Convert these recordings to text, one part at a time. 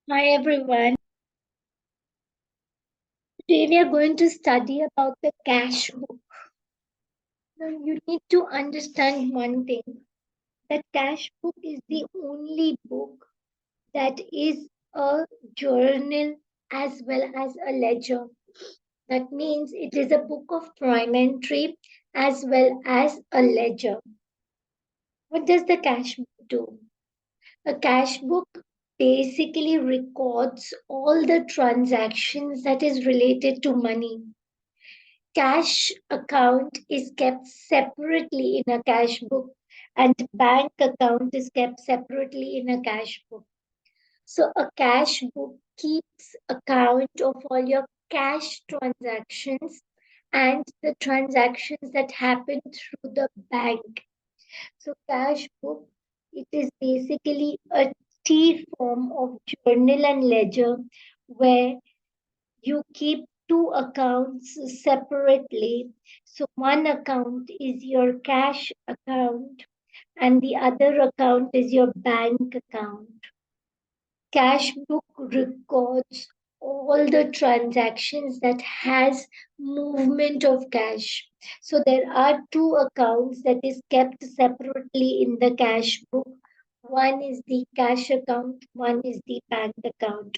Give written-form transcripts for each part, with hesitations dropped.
Hi everyone. Today we are going to study about the cash book. Now you need to understand one thing. That cash book is the only book that is a journal as well as a ledger. That means it is a book of prime entry as well as a ledger. What does the cash book do? A cash book basically records all the transactions that is related to money. Cash account is kept separately in a cash book and bank account is kept separately in a cash book. So a cash book keeps account of all your cash transactions and the transactions that happen through the bank. So cash book, it is basically a T form of journal and ledger where you keep two accounts separately. So one account is your cash account and the other account is your bank account. Cash book records all the transactions that has movement of cash. So there are two accounts that is kept separately in the cash book. One is the cash account, one is the bank account.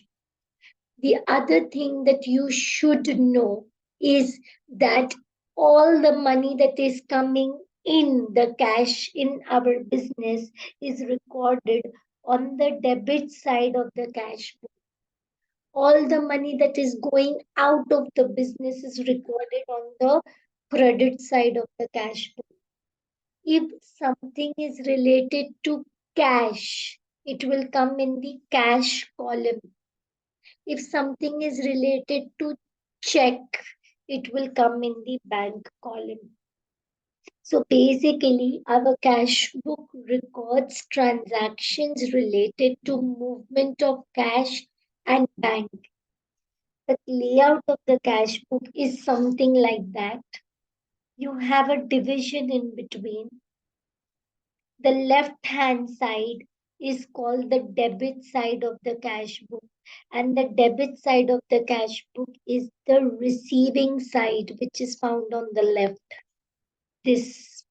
The other thing that you should know is that all the money that is coming in the cash in our business is recorded on the debit side of the cash book. All the money that is going out of the business is recorded on the credit side of the cash book. If something is related to cash, it will come in the cash column. If something is related to check, it will come in the bank column. So basically, our cash book records transactions related to movement of cash and bank. The layout of the cash book is something like that. You have a division in between. The left hand side is called the debit side of the cash book, and the debit side of the cash book is the receiving side, which is found on the left. This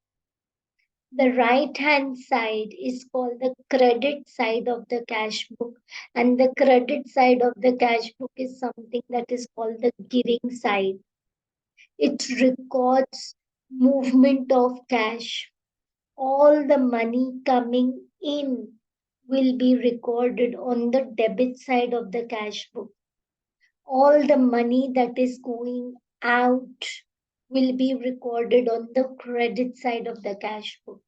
the right hand side is called the credit side of the cash book, and the credit side of the cash book is something that is called the giving side. It records movement of cash. All the money coming in will be recorded on the debit side of the cash book. All the money that is going out will be recorded on the credit side of the cash book.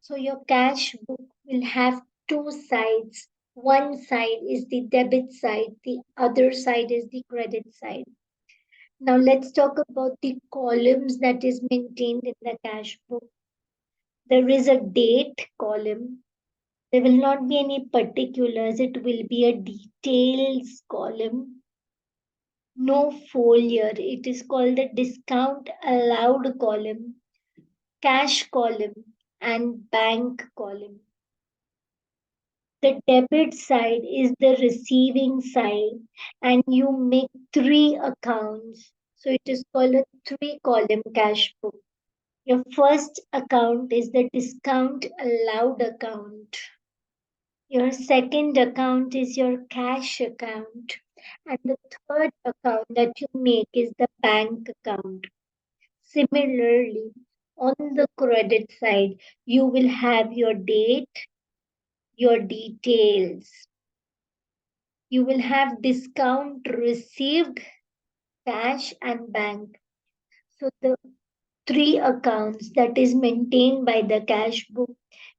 So your cash book will have two sides. One side is the debit side, the other side is the credit side. Now let's talk about the columns that is maintained in the cash book. There is a date column. There will not be any particulars. It will be a details column. No foliar. It is called the discount allowed column, cash column, and bank column. The debit side is the receiving side, and you make three accounts. So it is called a three column cash book. Your first account is the discount allowed account. Your second account is your cash account. And the third account that you make is the bank account. Similarly, on the credit side, you will have your date, your details. You will have discount received, cash, and bank. So the three accounts that is maintained by the cash book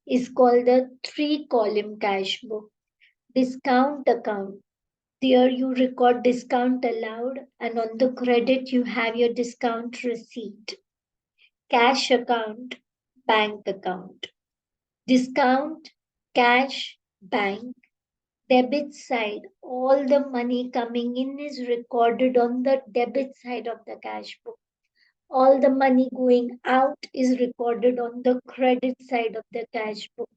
is called the three column cash book. Discount account. There you record discount allowed, and on the credit you have your discount receipt. Cash account, bank account. Discount, cash, bank. Debit side, all the money coming in is recorded on the debit side of the cash book. All the money going out is recorded on the credit side of the cash book.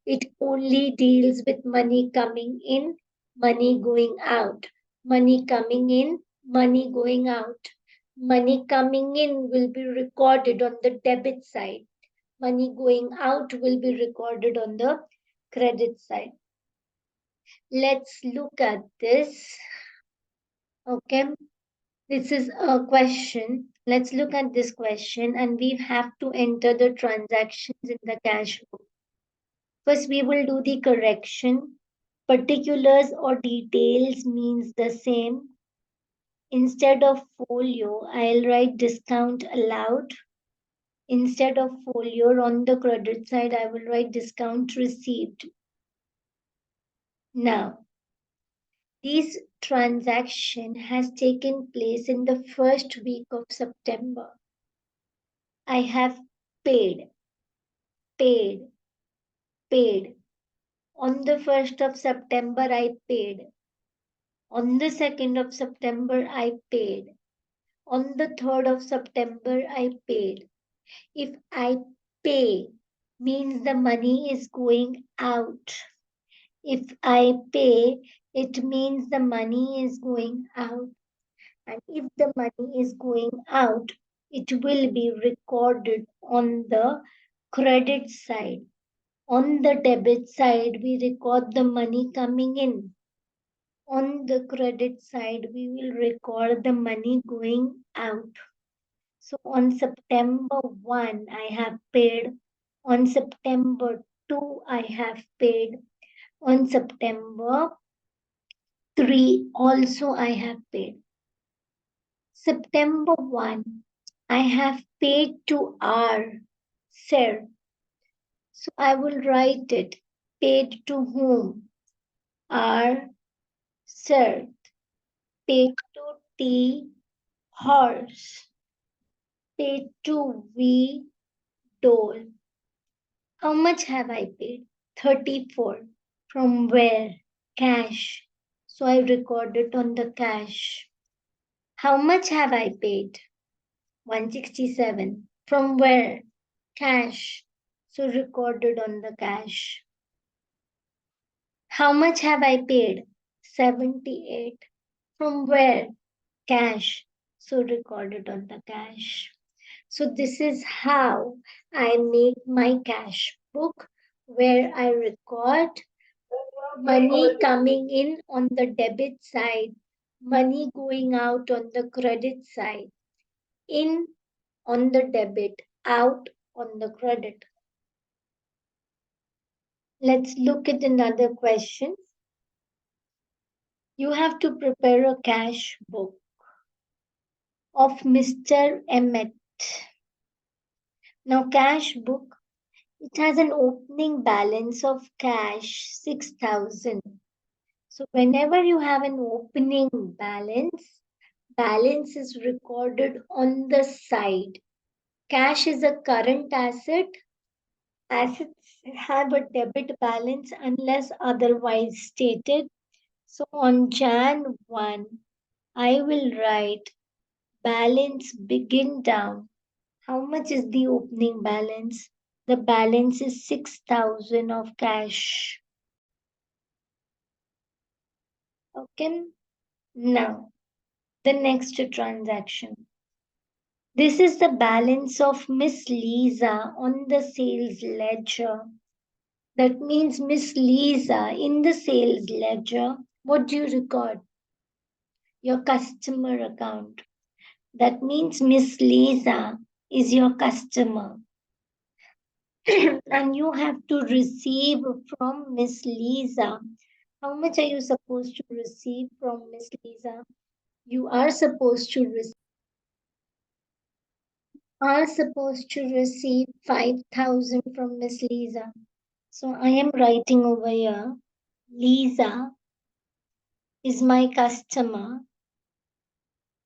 It only deals with money coming in money going out, money coming in, money going out. Money coming in will be recorded on the debit side. Money going out will be recorded on the credit side. Let's look at this. Okay, this is a question. Let's look at this question and we have to enter the transactions in the cash book. First, we will do the correction. Particulars or details means the same. Instead of folio, I'll write discount allowed. Instead of folio on the credit side, I will write discount received. Now, this transaction has taken place in the first week of September. I have paid, paid, paid. On the 1st of September, I paid. On the 2nd of September, I paid. On the 3rd of September, I paid. If I pay, means the money is going out. If I pay, it means the money is going out. And if the money is going out, it will be recorded on the credit side. On the debit side, we record the money coming in. On the credit side, we will record the money going out. So on September 1, I have paid. On September 2, I have paid. On September 3, also I have paid. September 1, I have paid to R, sir. So I will write it. Paid to whom? R, sir. Paid to T, horse. Paid to V, doll. How much have I paid? 34. From where? Cash. So I record it on the cash. How much have I paid? 167. From where? Cash. So recorded on the cash. How much have I paid? 78. From where? Cash. So recorded on the cash. So this is how I make my cash book, where I record money coming in on the debit side, money going out on the credit side, in on the debit, out on the credit. Let's look at another question. You have to prepare a cash book of Mr. Emmett. Now, cash book, it has an opening balance of cash 6,000. So whenever you have an opening balance, balance is recorded on the side. Cash is a current asset. Assets have a debit balance unless otherwise stated. So on Jan 1, I will write balance begin down. How much is the opening balance? The balance is 6,000 of cash. Okay. Now, the next transaction. This is the balance of Miss Lisa on the sales ledger. That means Miss Lisa in the sales ledger, what do you record? Your customer account. That means Miss Lisa is your customer. And you have to receive from Miss Lisa. How much are you supposed to receive from Miss Lisa? You are supposed to receive 5,000 from Miss Lisa. So I am writing over here, Lisa is my customer,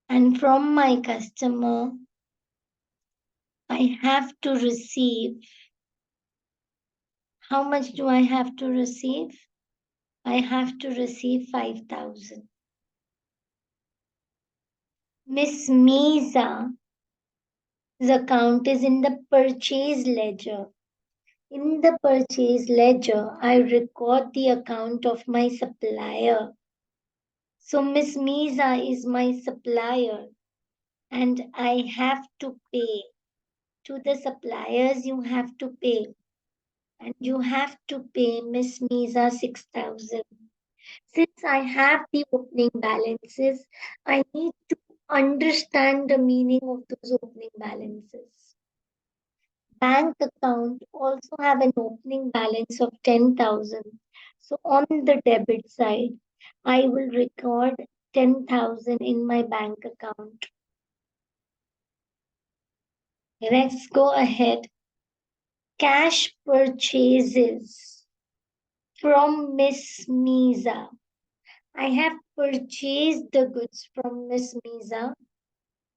and from my customer, I have to receive. How much do I have to receive? I have to receive 5,000. Miss Misa's account is in the purchase ledger. In the purchase ledger, I record the account of my supplier. So Miss Misa is my supplier and I have to pay. To the suppliers, you have to pay. And you have to pay Miss Misa 6,000. Since I have the opening balances, I need to understand the meaning of those opening balances. Bank account also have an opening balance of 10,000. So on the debit side, I will record 10,000 in my bank account. Let's go ahead. Cash purchases from Miss Misa. I have purchased the goods from Miss Misa.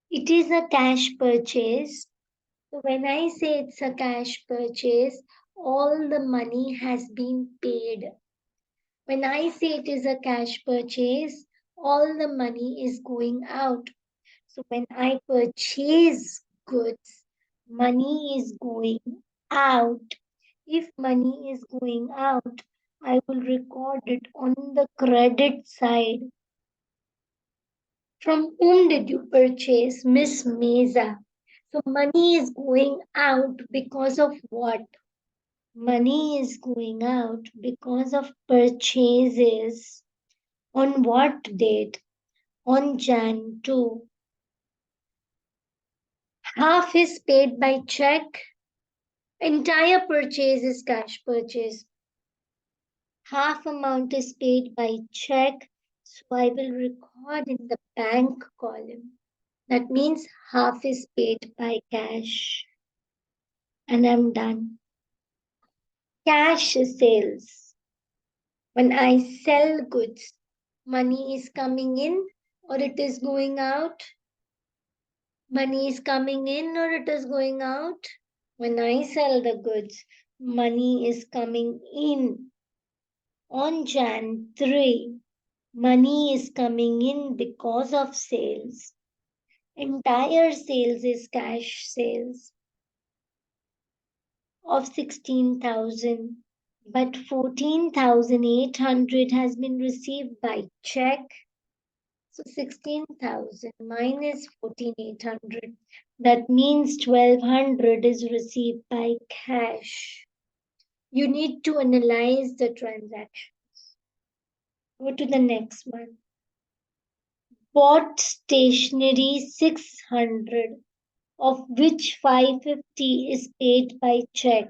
It is a cash purchase. So when I say it's a cash purchase, all the money has been paid. When I say it is a cash purchase, all the money is going out. So when I purchase goods, money is going out. If money is going out, I will record it on the credit side. From whom did you purchase, Miss Mesa? So money is going out because of what? Money is going out because of purchases. On what date? On Jan 2. Half is paid by check. Entire purchase is cash purchase. Half amount is paid by check. So I will record in the bank column. That means half is paid by cash. And I'm done. Cash sales. When I sell goods, money is coming in or it is going out? Money is coming in or it is going out? When I sell the goods, money is coming in. On Jan 3, money is coming in because of sales. Entire sales is cash sales of 16,000. But 14,800 has been received by check. So 16,000 minus 14,800. That means 1,200 is received by cash. You need to analyze the transactions. Go to the next one. Bought stationery 600, of which 550 is paid by check.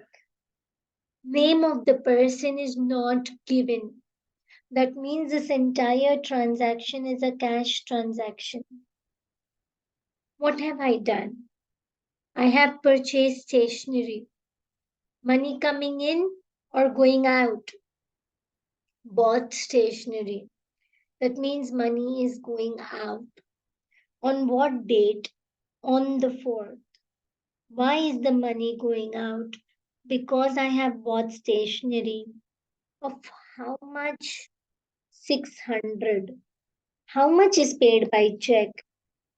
Name of the person is not given. That means this entire transaction is a cash transaction. What have I done? I have purchased stationery. Money coming in or going out? Bought stationery. That means money is going out. On what date? On the 4th. Why is the money going out? Because I have bought stationery. Of how much? 600. How much is paid by check?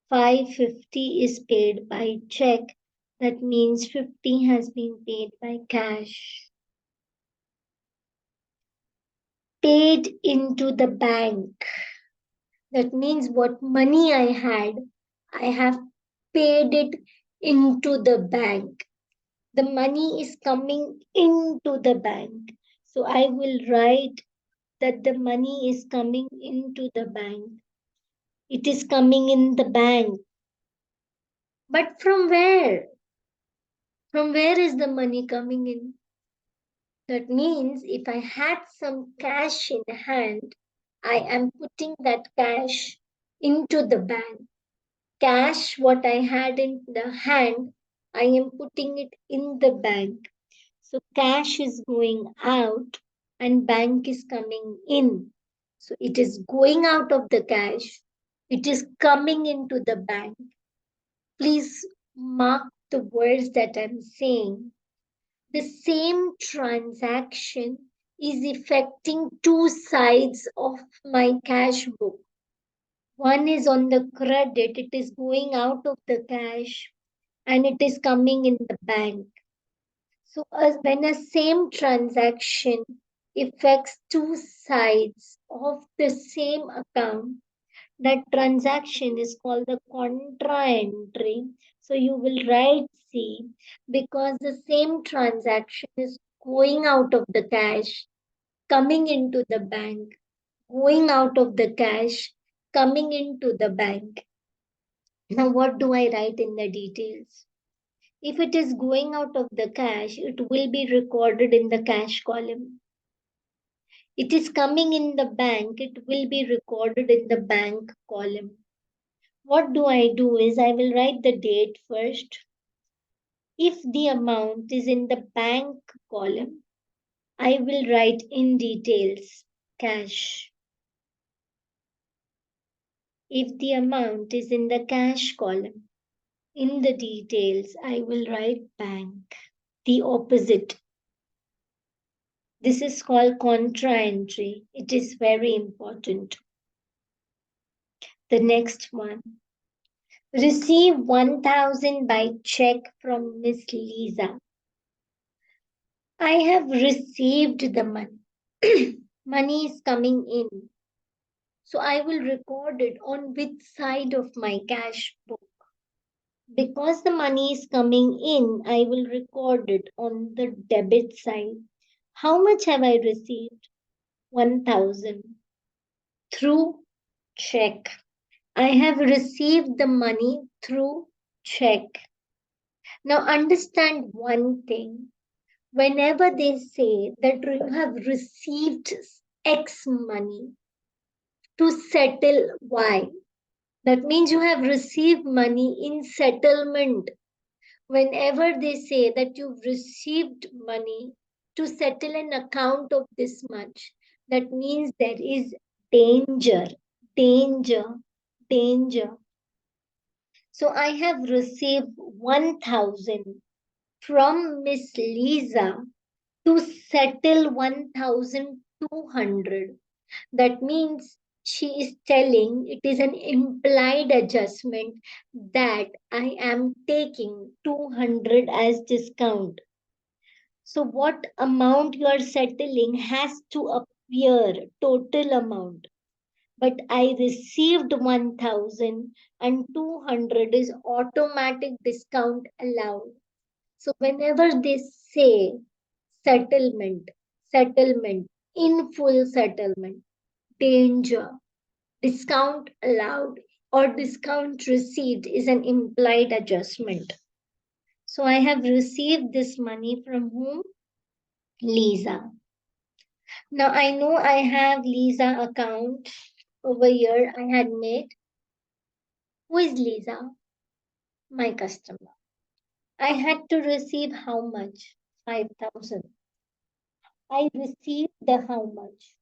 550 is paid by check. That means 50 has been paid by cash. Paid into the bank. That means what money I had, I have paid it into the bank. The money is coming into the bank. So I will write that the money is coming into the bank. It is coming in the bank. But from where? From where is the money coming in? That means if I had some cash in hand, I am putting that cash into the bank. Cash, what I had in the hand, I am putting it in the bank. So cash is going out and bank is coming in. So it is going out of the cash. It is coming into the bank. Please mark the words that I'm saying. The same transaction is affecting two sides of my cash book. One is on the credit, it is going out of the cash and it is coming in the bank. So, when a same transaction affects two sides of the same account, that transaction is called the contra entry. So, you will write C because the same transaction is going out of the cash, coming into the bank, going out of the cash, coming into the bank. Now, what do I write in the details? If it is going out of the cash, it will be recorded in the cash column. It is coming in the bank, it will be recorded in the bank column. What do I do is I will write the date first. If the amount is in the bank column, I will write in details cash. If the amount is in the cash column, in the details, I will write bank. The opposite. This is called contra entry. It is very important. The next one. Receive 1,000 by check from Miss Lisa. I have received the money. Money is coming in. So I will record it on which side of my cash book. Because the money is coming in, I will record it on the debit side. How much have I received? 1,000 through check. I have received the money through check. Now understand one thing. Whenever they say that you have received X money to settle Y, that means you have received money in settlement. Whenever they say that you've received money to settle an account of this much, that means there is danger, danger, danger. So I have received 1,000 from Miss Lisa to settle 1,200. That means she is telling it is an implied adjustment that I am taking 200 as discount. So what amount you are settling has to appear total amount. But I received 1,000 and 200 is automatic discount allowed. So whenever they say settlement, settlement, in full settlement, danger, discount allowed, or discount received is an implied adjustment. So I have received this money from whom? Lisa. Now I know I have Lisa account over here I had made. Who is Lisa? My customer. I had to receive how much? 5,000. I received the how much?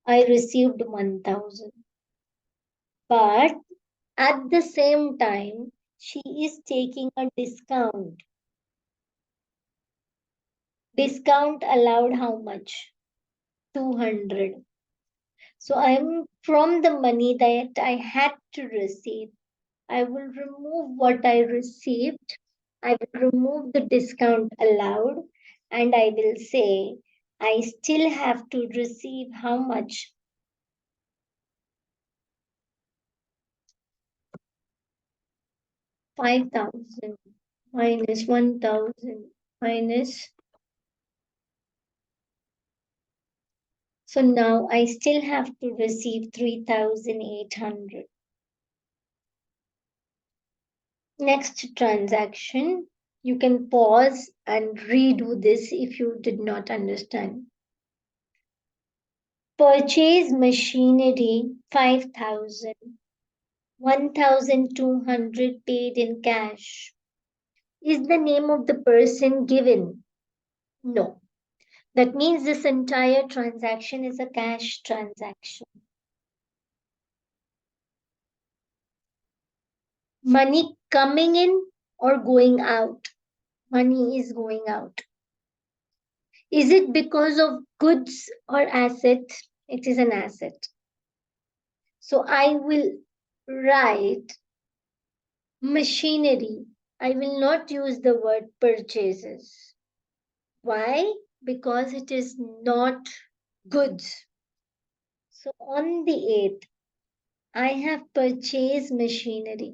I received 1,000. But at the same time, she is taking a discount. Discount allowed how much? 200. So I'm from the money that I had to receive. I will remove what I received. I will remove the discount allowed and I will say I still have to receive how much? 5,000 minus 1,000 minus. So now I still have to receive 3,800. Next transaction, you can pause and redo this if you did not understand. Purchase machinery 5,000, 1,200 paid in cash. Is the name of the person given? No. That means this entire transaction is a cash transaction. Money coming in or going out? Money is going out. Is it because of goods or asset? It is an asset. So I will write machinery I will not use the word purchases. Why? Because it is not goods. So on the 8th, I have purchased machinery.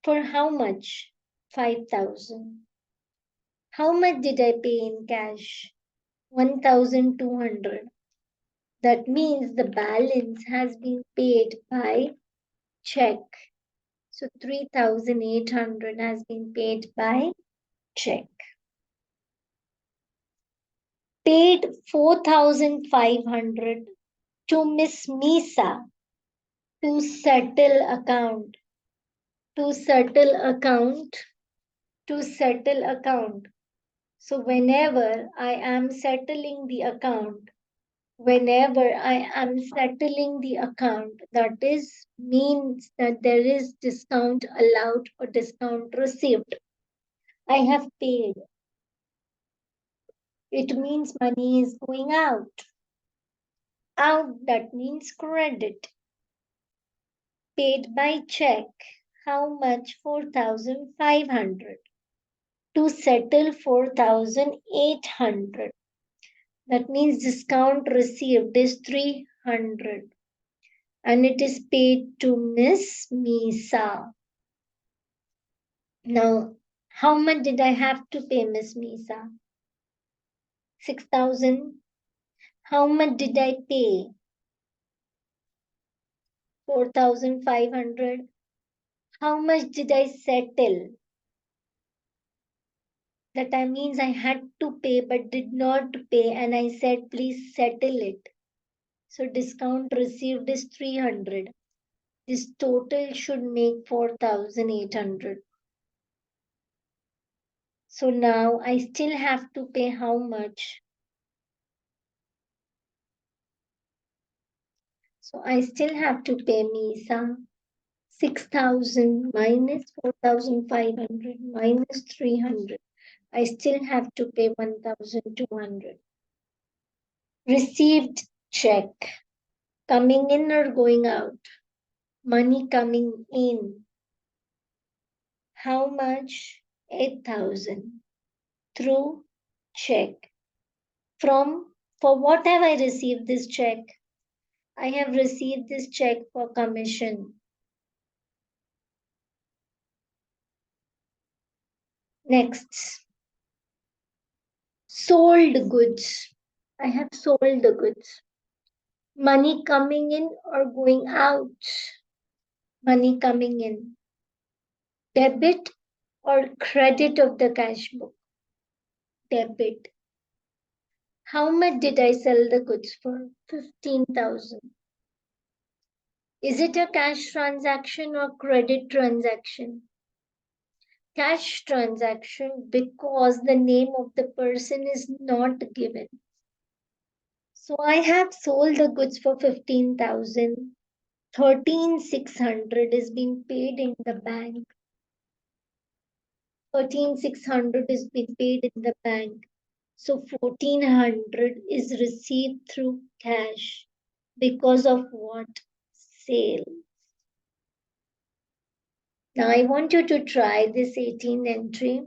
For how much? 5,000. How much did I pay in cash? 1,200. That means the balance has been paid by check. So 3,800 has been paid by check. Paid 4,500 to Miss Misa to settle account. To settle account. To settle account. So whenever I am settling the account, that is means that there is discount allowed or discount received. I have paid. It means money is going out. Out, that means credit. Paid by check. How much? 4,500. To settle 4,800. That means discount received is 300. And it is paid to Miss Misa. Now, how much did I have to pay Miss Misa? 6,000. How much did I pay? 4,500. How much did I settle? That means I had to pay but did not pay, and I said, please settle it. So discount received is 300. This total should make 4,800. So now I still have to pay how much? So I still have to pay Misa 6,000 minus 4,500 minus 300. I still have to pay 1,200. Received check. Coming in or going out? Money coming in. How much? 8,000. Through check. For what have I received this check? I have received this check for commission. Next. Sold goods. I have sold the goods. Money coming in or going out? Money coming in. Debit or credit of the cash book? Debit. How much did I sell the goods for? 15,000. Is it a cash transaction or credit transaction? Cash transaction, because the name of the person is not given. So I have sold the goods for 15,000. 13,600 is being paid in the bank. 13,600 is being paid in the bank. So 1,400 is received through cash. Because of what? Sale. Now I want you to try this 18th entry.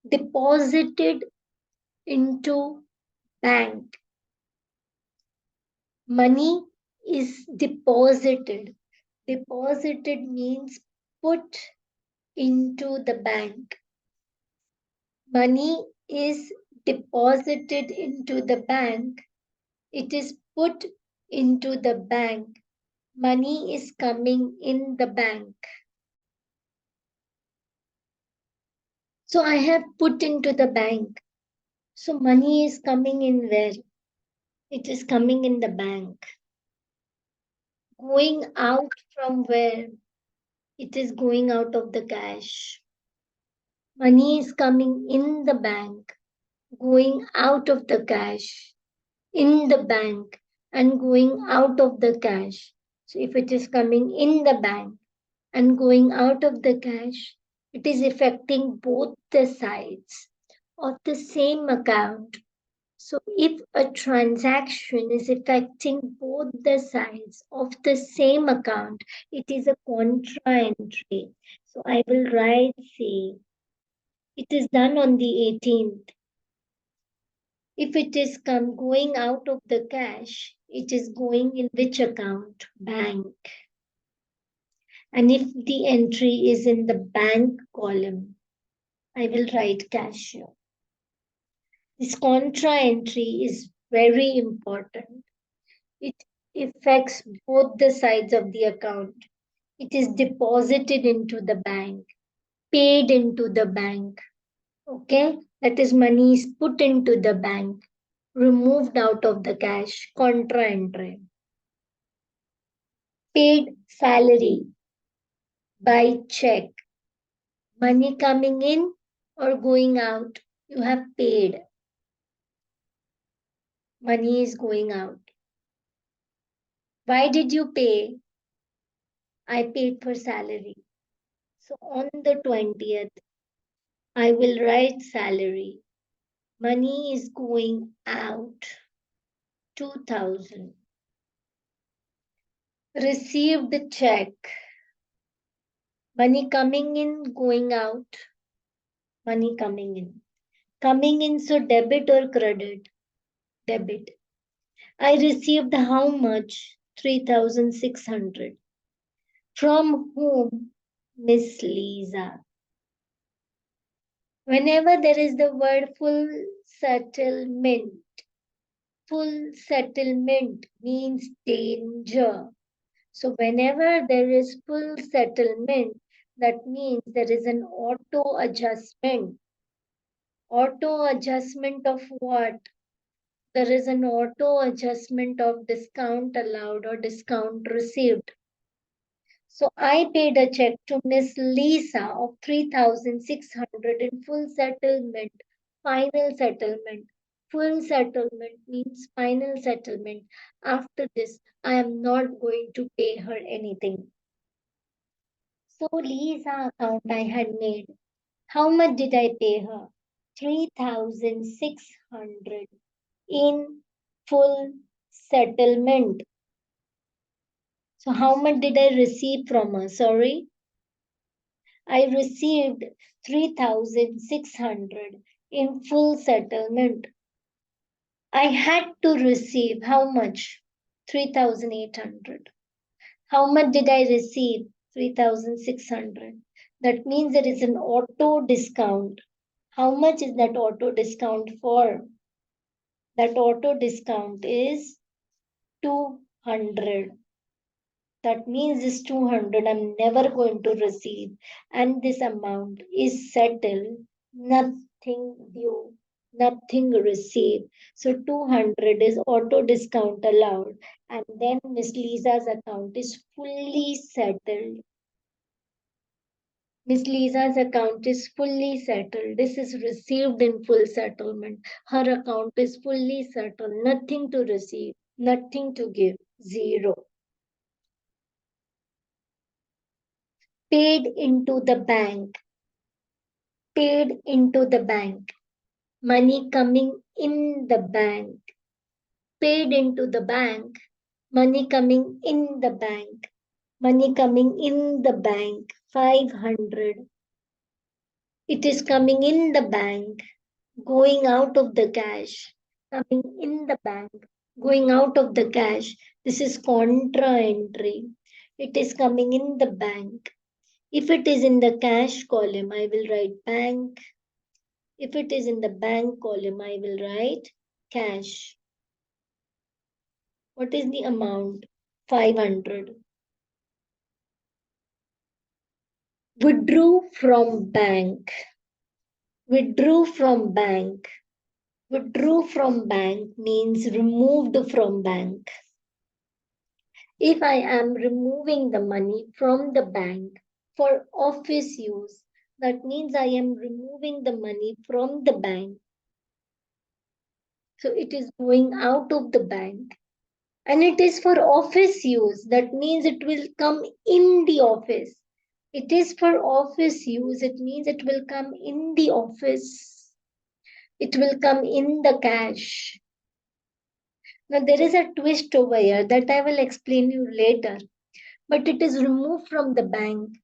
Deposited into bank. Money is deposited. Deposited means put into the bank. Money is deposited into the bank. It is put into the bank. Money is coming in the bank. So I have put into the bank. So money is coming in where? It is coming in the bank. Going out from where? It is going out of the cash. Money is coming in the bank, going out of the cash, in the bank, and going out of the cash. So if it is coming in the bank and going out of the cash, it is affecting both the sides of the same account. So if a transaction is affecting both the sides of the same account, it is a contra entry. So I will write, say, it is done on the 18th. If it is going out of the cash, it is going in which account? Bank. And if the entry is in the bank column, I will write cashier. This contra entry is very important. It affects both the sides of the account. It is deposited into the bank, paid into the bank. Okay, that is money is put into the bank, removed out of the cash, contra entry. Paid salary by check. Money coming in or going out, you have paid. Money is going out. Why did you pay? I paid for salary. So on the 20th, I will write salary. Money is going out, 2000. Received the check. Money coming in, going out. Money coming in. Coming in, so debit or credit? Debit. I received how much? 3600. From whom? Miss Lisa. Whenever there is the word full settlement means danger. So whenever there is full settlement, that means there is an auto adjustment. Auto adjustment of what? There is an auto adjustment of discount allowed or discount received. So I paid a check to Miss Lisa of 3600 in full settlement, final settlement. Full settlement means final settlement. After this, I am not going to pay her anything. So Lisa account I had made. How much did I pay her? 3600 in full settlement. So how much did I receive from her? Sorry. I received 3600 in full settlement. I had to receive how much? 3800. How much did I receive? 3600. That means there is an auto discount. How much is that auto discount for? That auto discount is 200. That means this 200 I'm never going to receive. And this amount is settled, nothing due, nothing received. So 200 is auto discount allowed. And then Miss Lisa's account is fully settled. Miss Lisa's account is fully settled. This is received in full settlement. Her account is fully settled. Nothing to receive, nothing to give, zero. Paid into the bank. Paid into the bank. Money coming in the bank. Paid into the bank. Money coming in the bank. Money coming in the bank. 500. It is coming in the bank. Going out of the cash. Coming in the bank. Going out of the cash. This is contra entry. It is coming in the bank. If it is in the cash column, I will write bank. If it is in the bank column, I will write cash. What is the amount? 500. Withdrew from bank. Withdrew from bank. Withdrew from bank means removed from bank. If I am removing the money from the bank for office use, that means I am removing the money from the bank. So it is going out of the bank. And it is for office use. That means it will come in the office. It is for office use. It means it will come in the office. It will come in the cash. Now there is a twist over here that I will explain you later. But it is removed from the bank.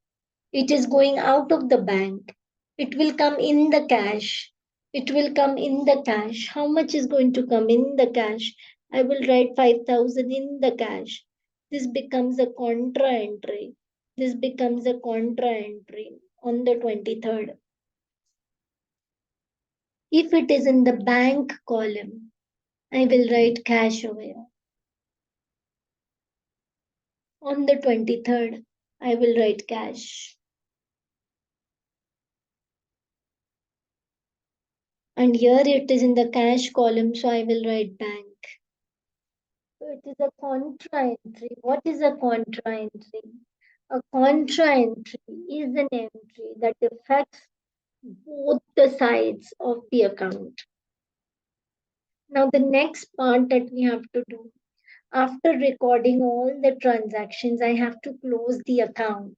It is going out of the bank. It will come in the cash. It will come in the cash. How much is going to come in the cash? I will write 5,000 in the cash. This becomes a contra entry. This becomes a contra entry on the 23rd. If it is in the bank column, I will write cash over here. On the 23rd, I will write cash. And here it is in the cash column, so I will write bank. So it is a contra entry. What is a contra entry? A contra entry is an entry that affects both the sides of the account. Now, the next part that we have to do, after recording all the transactions, I have to close the account.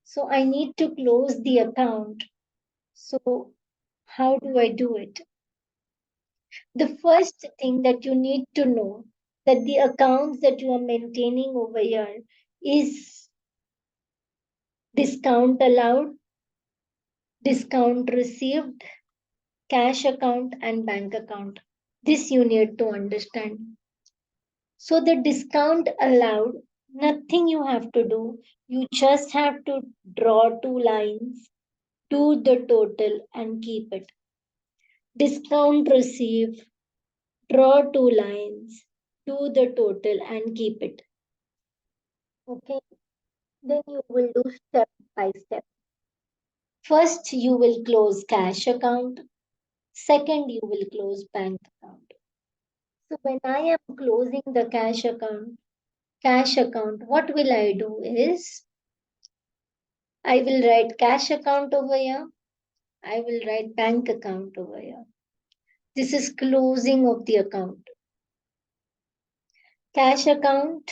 So I need to close the account. So how do I do it? The first thing that you need to know that the accounts that you are maintaining over here is discount allowed, discount received, cash account, and bank account. This you need to understand. So the discount allowed, nothing you have to do. You just have to draw two lines, do the total, and keep it. Discount received, draw two lines, do the total, and keep it. Okay, then you will do step by step. First, you will close cash account. Second, you will close bank account. So when I am closing the cash account, what will I do is I will write cash account over here. I will write bank account over here. This is closing of the account. Cash account,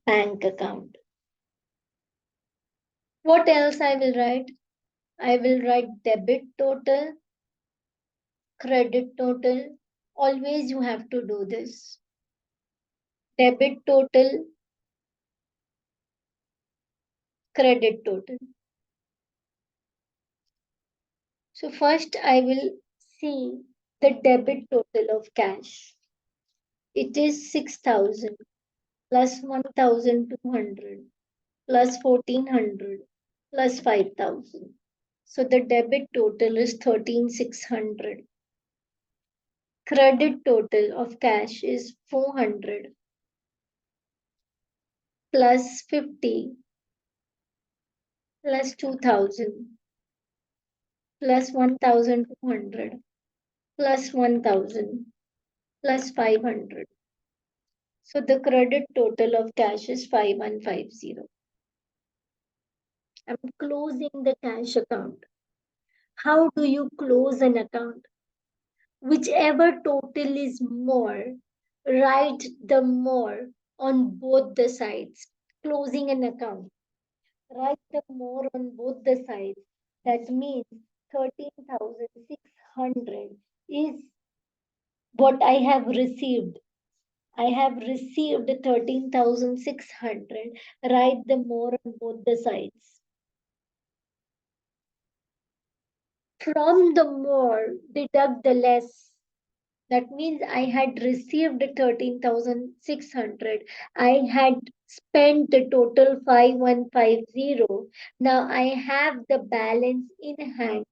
bank account. What else I will write? I will write debit total, credit total. Always you have to do this. Debit total, credit total. So first I will see the debit total of cash. It is 6,000 plus 1,200 plus 1,400 plus 5,000. So the debit total is 13,600. Credit total of cash is 400 plus 50 plus 2,000 plus 1,200 plus 1,000 plus 500. So the credit total of cash is 5,150. I'm closing the cash account. How do you close an account? Whichever total is more, write the more on both the sides. Closing an account, write the more on both the sides. That means 13,600 is what I have received. I have received 13,600. Write the more on both the sides. From the more, deduct the less. That means I had received 13,600. I had spent a total 5,150. Now I have the balance in hand.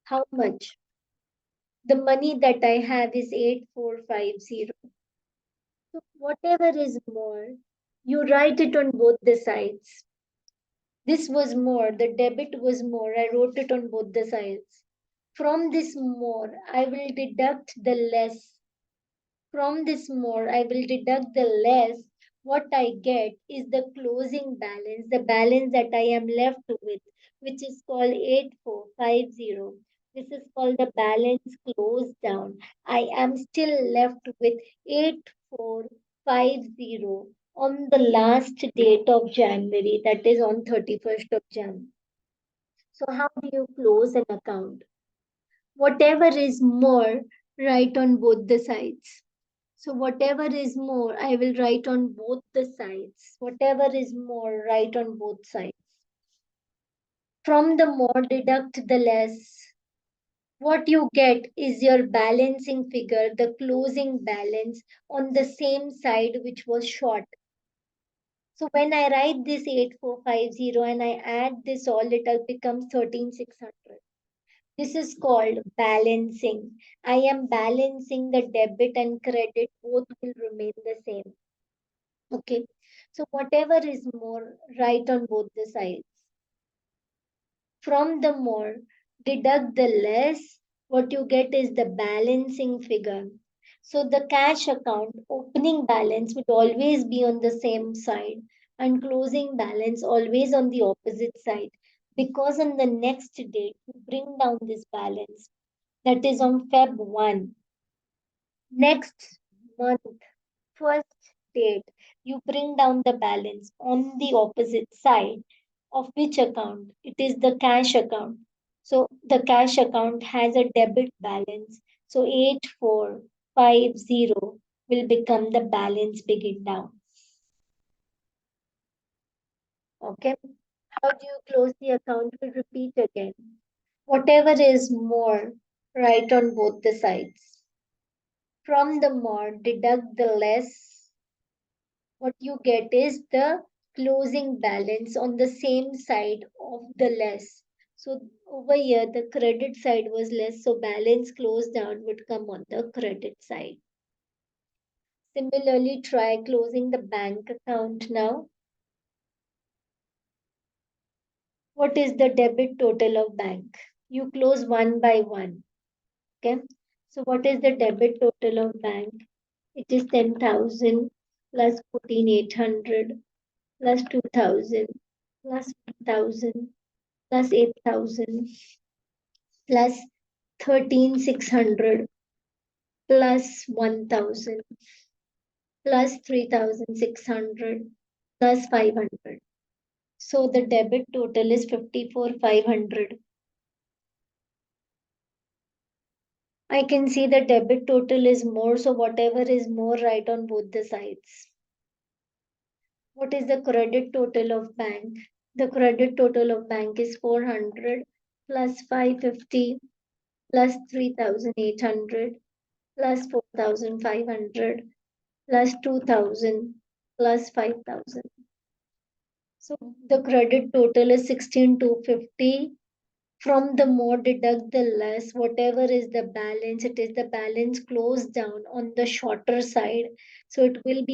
How much? The money that I have is 8,450. So whatever is more, you write it on both the sides. This was more, the debit was more. I wrote it on both the sides. From this more, I will deduct the less. From this more, I will deduct the less. What I get is the closing balance, the balance that I am left with, which is called 8,450. This is called the balance closed down. I am still left with 8,450 on the last date of January, that is on 31st of January. So how do you close an account? Whatever is more, write on both the sides. So whatever is more, I will write on both the sides. Whatever is more, write on both sides. From the more, deduct the less. What you get is your balancing figure, the closing balance on the same side which was short. So when I write this 8450 and I add this all, it'll become 13600. This is called balancing. I am balancing the debit and credit, both will remain the same. Okay. So whatever is more, write on both the sides. From the more, deduct the less, what you get is the balancing figure. So the cash account opening balance would always be on the same side and closing balance always on the opposite side. Because on the next date, you bring down this balance, that is on Feb 1. Next month, first date, you bring down the balance on the opposite side of which account? It is the cash account. So the cash account has a debit balance. So 8450 will become the balance begin down. Okay. How do you close the account? We'll repeat again. Whatever is more, write on both the sides. From the more, deduct the less. What you get is the closing balance on the same side of the less. So over here, the credit side was less, so balance closed down would come on the credit side. Similarly, try closing the bank account now. What is the debit total of bank? You close one by one. Okay. So what is the debit total of bank? It is 10,000 plus 14,800 plus 2,000 plus 1,000 plus 8,000 plus 13,600 plus 1,000 plus 3,600 plus 500. So the debit total is 54,500. I can see the debit total is more, so whatever is more, write on both the sides. What is the credit total of bank? The credit total of bank is 400 plus 550 plus 3,800 plus 4,500 plus 2,000 plus 5,000. So the credit total is 16,250. From the more deduct the less, whatever is the balance, it is the balance closed down on the shorter side. So it will be